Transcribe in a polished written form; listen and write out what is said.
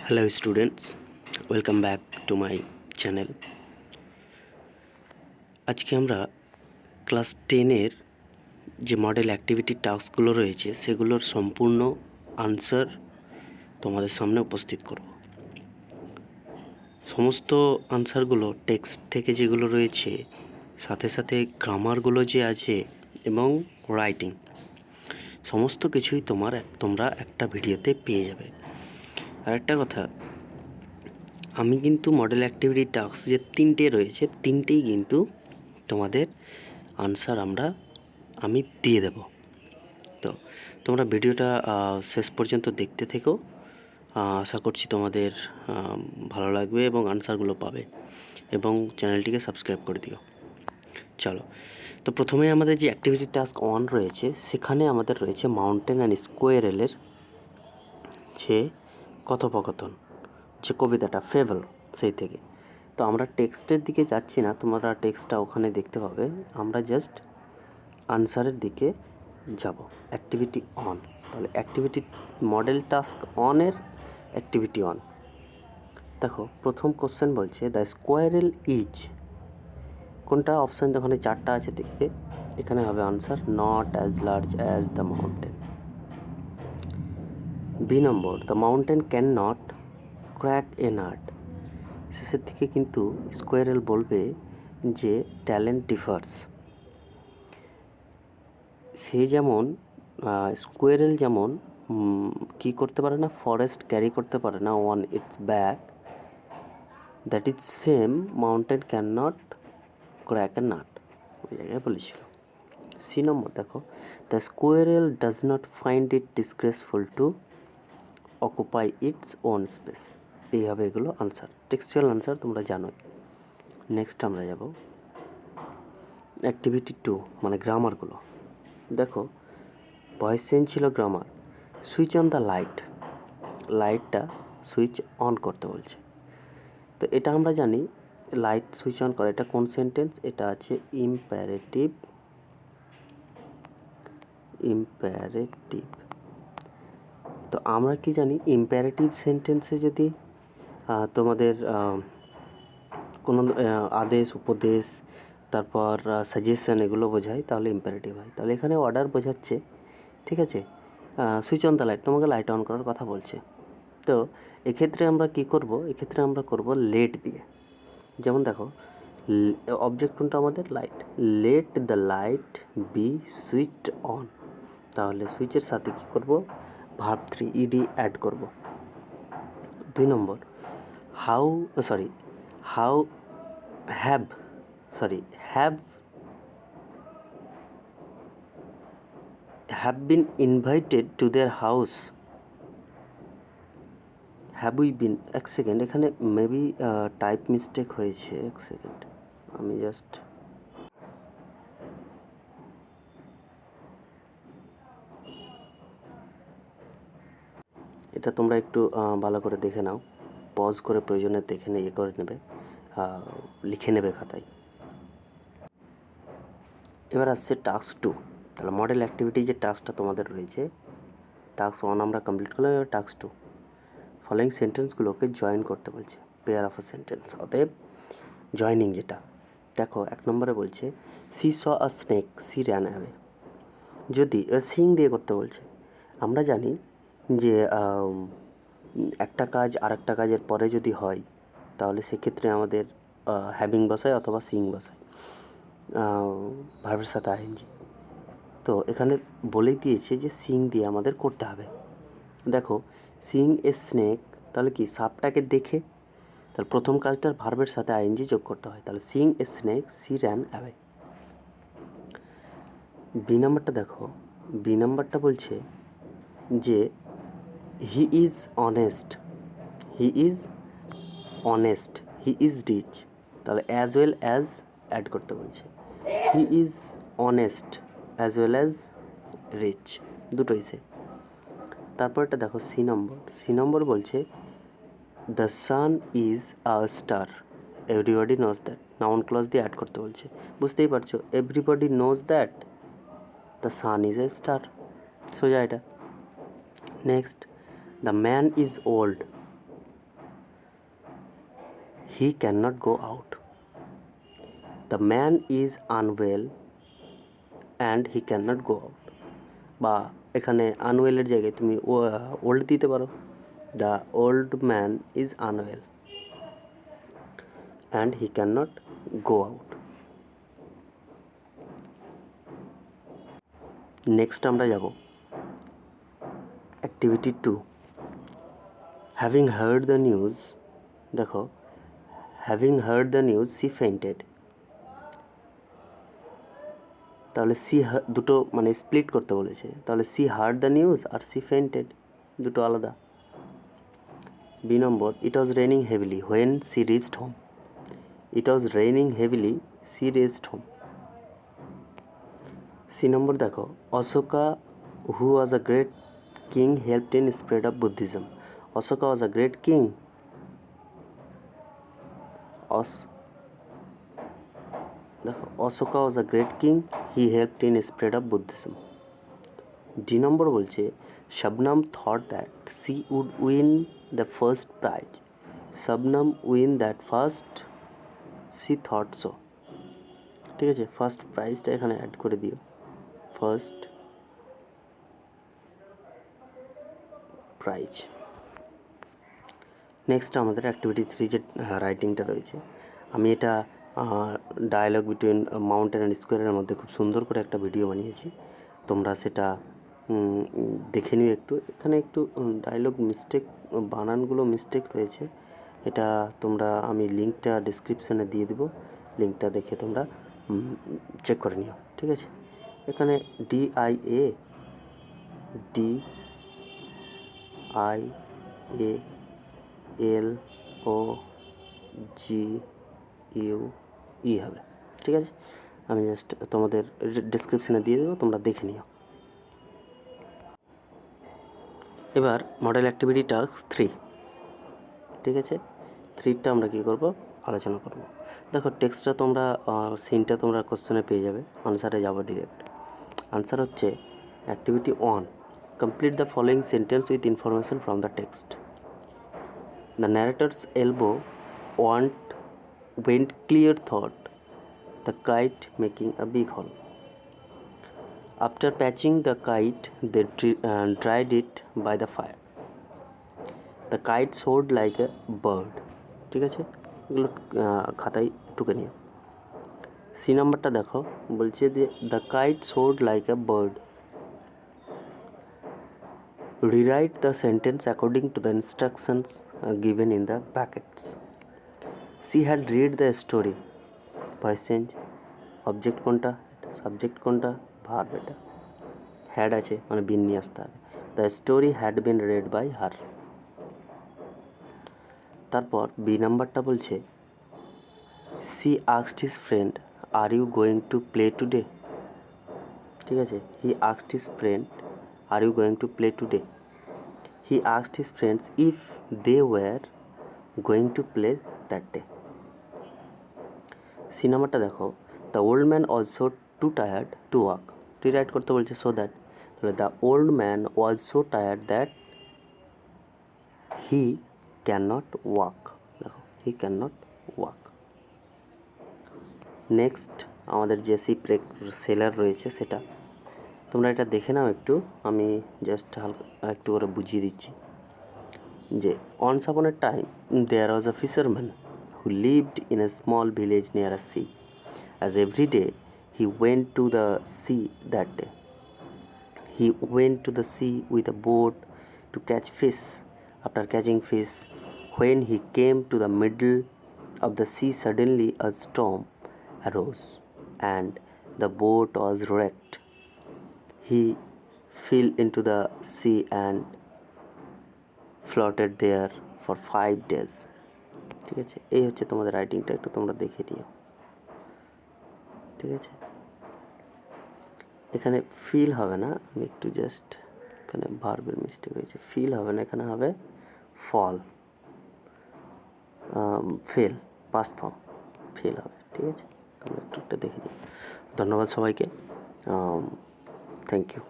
Hello students, welcome back to my channel. আজকে আমরা class 10-এর যে মডেল অ্যাক্টিভিটি টাস্কগুলো রয়েছে সেগুলোর সম্পূর্ণ আনসার তোমাদের সামনে উপস্থিত করব। সমস্ত আনসারগুলো টেক্সট থেকে যেগুলো রয়েছে, সাথে সাথে গ্রামারগুলো যে আছে এবং রাইটিং, সমস্ত কিছুই তোমরা একটা ভিডিওতে পেয়ে যাবে। আর একটা কথা, আমি কিন্তু মডেল অ্যাক্টিভিটি টাস্ক যে 3টে রয়েছে, 3টেই কিন্তু তোমাদের আনসার আমি দিয়ে দেব। তো তোমরা ভিডিওটা শেষ পর্যন্ত দেখতে থেকো। আশা করছি তোমাদের ভালো লাগবে এবং আনসারগুলো পাবে, এবং চ্যানেলটিকে সাবস্ক্রাইব করে দিও। চলো, তো প্রথমে আমাদের যে অ্যাক্টিভিটি টাস্ক 1 রয়েছে, সেখানে আমাদের রয়েছে মাউন্টেন অ্যান্ড স্কোয়ারেলের যে কথোপকথন, যে কবিতাটা ফেবল, সেই থেকে। তো আমরা টেক্সটের দিকে যাচ্ছি না, তোমরা টেক্সটটা ওখানে দেখতে পাবে। আমরা জাস্ট আনসারের দিকে যাব। অ্যাক্টিভিটি অন, তাহলে অ্যাক্টিভিটি মডেল টাস্ক অনের অ্যাক্টিভিটি অন। দেখো, প্রথম কোশ্চেন বলছে দ্য স্কোয়ারেল ইজ, কোনটা অপশান ওখানে 4টা আছে দেখবে, এখানে হবে answer not as large as the mountain. B number, the mountain can not crack a nut. শেষের দিকে কিন্তু স্কোয়ারেল বলবে যে ট্যালেন্ট ডিফার্স। সে যেমন স্কোয়ারেল যেমন কী করতে পারে না, ফরেস্ট ক্যারি করতে পারে না on it's back, that is same mountain can not crack a nut, ওই জায়গায় বলেছিল। সি নম্বর দেখো, the squirrel does not find it disgraceful to occupy its own space. এই হবে এগুলো আনসার, টেক্সচুয়াল আনসার তোমরা জানোই। নেক্সট আমরা যাব অ্যাক্টিভিটি 2, মানে গ্রামারগুলো। দেখো, ভয়েস চেঞ্জ ছিল grammar. Switch on the light, লাইটটা সুইচ অন করতে বলছে। তো এটা আমরা জানি লাইট সুইচ অন করে, এটা কোন সেন্টেন্স, এটা আছে ইম্প্যারেটিভ। তো আমরা কি জানি, ইম্প্যারেটিভ সেন্টেন্সে যদি তোমাদের কোনো আদেশ, উপদেশ, তারপর সাজেশন এগুলো বোঝায়, তাহলে ইম্প্যারেটিভ হয়। তাহলে এখানে অর্ডার বোঝাচ্ছে, ঠিক আছে। সুইচ অন দ্য লাইট, তোমাকে লাইট অন করার কথা বলছে। তো এক্ষেত্রে আমরা কি করব, এক্ষেত্রে আমরা করব লেট দিয়ে। যেমন দেখো, অবজেক্ট কোনটা আমাদের, light. Let the light be switched on, তাহলে সুইচের সাথে কি করব, ভার্ব 3 ইডি অ্যাড করব। 2 নম্বর, have been invited to their house. have we been, এক সেকেন্ড, এখানে মেবি টাইপ মিস্টেক হয়েছে, এক সেকেন্ড, আমি জাস্ট এটা তোমরা একটু ভালো করে দেখে নাও, পজ করে প্রয়োজনে দেখে নিয়ে করে নেবে, লিখে নেবে খাতায়। এবার আসছে টাস্ক 2, তাহলে মডেল অ্যাক্টিভিটি যে টাস্কটা তোমাদের রয়েছে, টাস্ক 1 আমরা কমপ্লিট করলাম, এবার টাস্ক 2। ফলোয়িং সেন্টেন্সগুলোকে জয়েন করতে বলছে, পেয়ার অফ আ সেন্টেন্স, অতএব জয়নিং যেটা। দেখো, 1 নম্বরে বলছে she saw a snake, she ran away. যদি সিং দিয়ে করতে বলছে, আমরা জানি যে একটা কাজ আর একটা কাজের পরে যদি হয়, তাহলে সেক্ষেত্রে আমাদের হ্যাভিং বসায় অথবা সিং বসায়, ভার্বের সাথে আইএনজি। তো এখানে বলেই দিয়েছে যে সিং দিয়ে আমাদের করতে হবে। দেখো, সিং এ স্নেক, তাহলে কি সাপটাকে দেখে, তাহলে প্রথম কাজটার ভার্বের সাথে আইএনজি যোগ করতে হয়, তাহলে seeing a snake, she ran away. B নাম্বারটা দেখো, বি নাম্বারটা বলছে যে he is honest, he is rich, তাহলে অ্যাজ ওয়েল অ্যাজ অ্যাড করতে বলছে, he is honest as well as rich, দুটোই সে। তারপরটা দেখো, সি নম্বর বলছে the sun is a star, everybody knows that, noun clause দিয়ে অ্যাড করতে বলছে। বুঝতেই পারছো, everybody knows that the sun is a star, সোজা এটা। Next, the man is old, he cannot go out. The man is unwell and he cannot go out. বা এখানে আনওয়েলের জায়গায় তুমি ওল্ড দিতে পারো, the old man is unwell and he can not go out. Next আমরা যাব activity 2। Having heard the news, দেখো having heard the news she fainted, তাহলে সি দুটো মানে স্প্লিট করতে বলেছে, তাহলে সি হার্ড দ্য নিউজ আর সি ফেন্টেড দুটো আলাদা। B number, it was raining heavily when she reached home, it was raining heavily she reached home. C number দেখো, অশোকা হু ওয়াজ a great king helped in spread of Buddhism, Ashoka was a great king, দেখো Ashoka was a great king, he helped in spread of Buddhism. D number বলছে, Shabnam thought that she would win the first prize, Shabnam win that first she thought so. ঠিক আছে, first প্রাইজটা এখানে add করে দিও, first prize. Next আমাদের activity 3 যে রাইটিংটা রয়েছে, আমি এটা ডায়ালগ বিটুইন মাউন্টেন অ্যান্ড স্কোয়ারের মধ্যে খুব সুন্দর করে একটা ভিডিও বানিয়েছি, তোমরা সেটা দেখে নিও একটু। এখানে একটু ডায়লগ মিস্টেক, বানানগুলো মিস্টেক রয়েছে, এটা তোমরা আমি লিঙ্কটা ডিসক্রিপশানে দিয়ে দেবো, লিঙ্কটা দেখে তোমরা চেক করে নিও। ঠিক আছে, এখানে DIALOGUE হবে। ঠিক আছে, আমি জাস্ট তোমাদের ডিসক্রিপশানে দিয়ে দেবো, তোমরা দেখে নিও। এবার মডেল অ্যাক্টিভিটি টাস্ক 3। ঠিক আছে, 3টা আমরা কী করব আলোচনা করব। দেখো টেক্সটটা তোমরা সিনটা তোমরা কোশ্চেনে পেয়ে যাবে, আনসারে যাবো ডিরেক্ট। আনসার হচ্ছে activity 1, complete the following sentence with information from the text. The narrator's elbow went clear thought, the kite making a big hole. After patching the kite, they dried it by the fire. The kite soared like a bird. ঠিক আছে, এগুলো খাতায় টুকে নিও। C নাম্বারটা দেখো, বলছে যে the kite soared like a bird. Rewrite the sentence according to the instructions given in the brackets. She had read the story, voice change, object কোনটা, সাবজেক্ট কোনটা, ভার্ব এটা, হ্যাড আছে মানে বিন নিয়ে আসতে হবে। The story had been read by her. তারপর B নাম্বারটা বলছে, she asked his friend are you going to play today. ঠিক আছে, he asked his friend are you going to play today. He asked his friends if they were going to play that day. C নাম্বারটা দেখো, the old man also too tired to walk. Rewrite করতে বলছে so that, তাহলে the old man was so tired that he can not walk. দেখো he can not walk. Next আমাদের যে শিপরেক seller রয়েছে সেটা তোমরা এটা দেখে নাও একটু, আমি জাস্ট হালকা একটু করে বুঝিয়ে দিচ্ছি যে once upon a time there was a fisherman who lived in a small village near a sea. As every day he went to the sea that day. He went to the sea with a boat to catch fish. After catching fish, when he came to the middle of the sea, suddenly a storm arose and the boat was wrecked. He fell into the sea and floated there for 5 days. ঠিক আছে, এই হচ্ছে তোমাদের রাইটিংটা, একটু তোমরা দেখে নিও। ঠিক আছে, এখানে ফিল হবে না, আমি একটু জাস্ট এখানে ভার্বের মিস্টেক হয়েছে, ফিল হবে না, এখানে হবে ফল, ফেল, পাস্ট ফর্ম, ফেল হবে। ঠিক আছে, তোমরা একটু দেখে নিও। ধন্যবাদ সবাইকে, থ্যাংক ইউ।